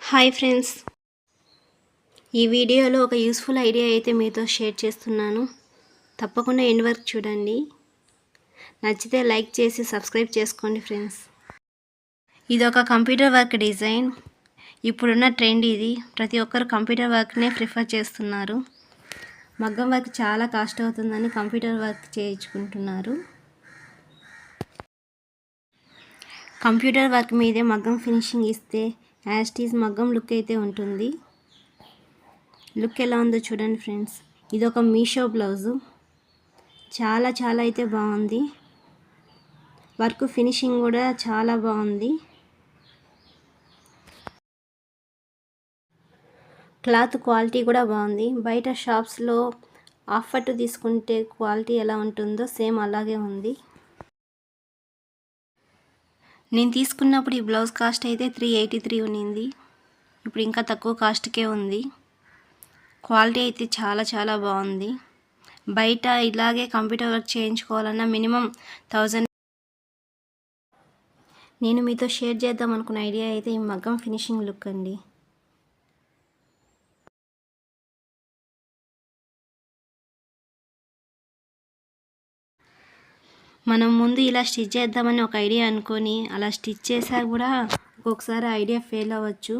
Hi friends, ఈ వీడియోలో ఒక యూస్ఫుల్ ఐడియా అయితే మీతో షేర్ చేస్తున్నాను. తప్పకుండా ఎండ్ వరకు చూడండి. నచ్చితే లైక్ చేసి సబ్స్క్రైబ్ చేసుకోండి ఫ్రెండ్స్. ఇది ఒక కంప్యూటర్ వర్క్ డిజైన్. ఇప్పుడున్న ట్రెండ్ ఇది. ప్రతి ఒక్కరు కంప్యూటర్ వర్క్నే ప్రిఫర్ చేస్తున్నారు. మగ్గం వర్క్ చాలా కాస్ట్ అవుతుందని కంప్యూటర్ వర్క్ చేయించుకుంటున్నారు. కంప్యూటర్ వర్క్ మీదే మగ్గం ఫినిషింగ్ ఇస్తే యాస్టీస్ మగ్గం లుక్ అయితే ఉంటుంది. లుక్ ఎలా ఉందో చూడండి ఫ్రెండ్స్. ఇది ఒక మీషో బ్లౌజు. చాలా అయితే బాగుంది. వర్క్ ఫినిషింగ్ కూడా చాలా బాగుంది. క్లాత్ క్వాలిటీ కూడా బాగుంది. బయట షాప్స్లో ఆఫర్ తీసుకుంటే క్వాలిటీ ఎలా ఉంటుందో సేమ్ అలాగే ఉంది. నేను తీసుకున్నప్పుడు ఈ బ్లౌజ్ కాస్ట్ అయితే 383 ఉన్నింది. ఇప్పుడు ఇంకా తక్కువ కాస్ట్కే ఉంది. క్వాలిటీ అయితే చాలా బాగుంది. బయట ఇలాగే కంప్యూటర్ వర్క్ చేయించుకోవాలన్నా మినిమం 1000. నేను మీతో షేర్ చేద్దాం అనుకున్న ఐడియా అయితే ఈ మగ్గం ఫినిషింగ్ లుక్ అండి. మనం ముందు ఇలా స్టిచ్ చేద్దామని ఒక ఐడియా అనుకొని అలా స్టిచ్ చేసా కూడా ఒక్కొక్కసారి ఐడియా ఫెయిల్ అవ్వచ్చు.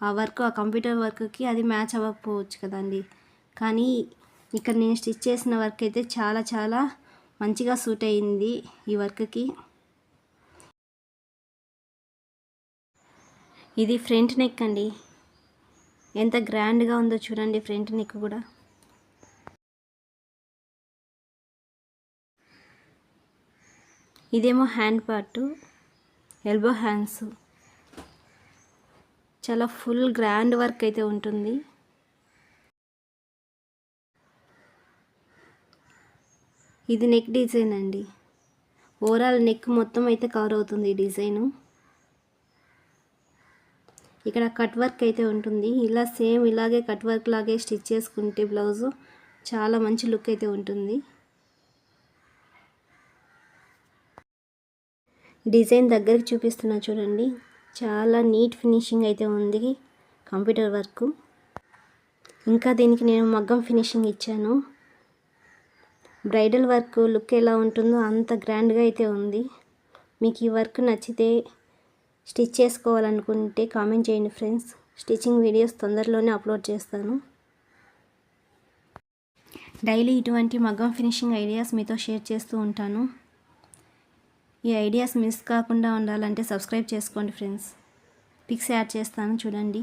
ఆ వర్క్ ఆ కంప్యూటర్ వర్క్కి అది మ్యాచ్ అవ్వకపోవచ్చు కదండి. కానీ ఇక్కడ నేను స్టిచ్ చేసిన వర్క్ అయితే చాలా మంచిగా సూట్ అయ్యింది ఈ వర్క్కి. ఇది ఫ్రంట్ నెక్ అండి. ఎంత గ్రాండ్గా ఉందో చూడండి ఫ్రంట్ నెక్ కూడా. ఇదేమో హ్యాండ్ పార్టు, ఎల్బో హ్యాండ్స్. చాలా ఫుల్ గ్రాండ్ వర్క్ అయితే ఉంటుంది. ఇది నెక్ డిజైన్ అండి. ఓవరాల్ నెక్ మొత్తం అయితే కవర్ అవుతుంది ఈ డిజైను. ఇక్కడ కట్ వర్క్ అయితే ఉంటుంది. ఇలా సేమ్ ఇలాగే కట్ వర్క్ లాగే స్టిచ్ చేసుకుంటే బ్లౌజు చాలా మంచి లుక్ అయితే ఉంటుంది. డిజైన్ దగ్గరికి చూపిస్తున్నా చూడండి. చాలా నీట్ ఫినిషింగ్ అయితే ఉంది కంప్యూటర్ వర్క్. ఇంకా దీనికి నేను మగ్గం ఫినిషింగ్ ఇచ్చాను. బ్రైడల్ వర్క్ లుక్ ఎలా ఉంటుందో అంత గ్రాండ్గా అయితే ఉంది. మీకు ఈ వర్క్ నచ్చితే స్టిచ్ చేసుకోవాలనుకుంటే కామెంట్ చేయండి ఫ్రెండ్స్. స్టిచ్చింగ్ వీడియోస్ తొందరలోనే అప్లోడ్ చేస్తాను. డైలీ ఇటువంటి మగ్గం ఫినిషింగ్ ఐడియాస్ మీతో షేర్ చేస్తూ ఉంటాను. ఈ ఐడియాస్ మిస్ కాకుండా ఉండాలంటే సబ్స్క్రైబ్ చేసుకోండి ఫ్రెండ్స్. పిక్స్ యాడ్ చేస్తాను చూడండి.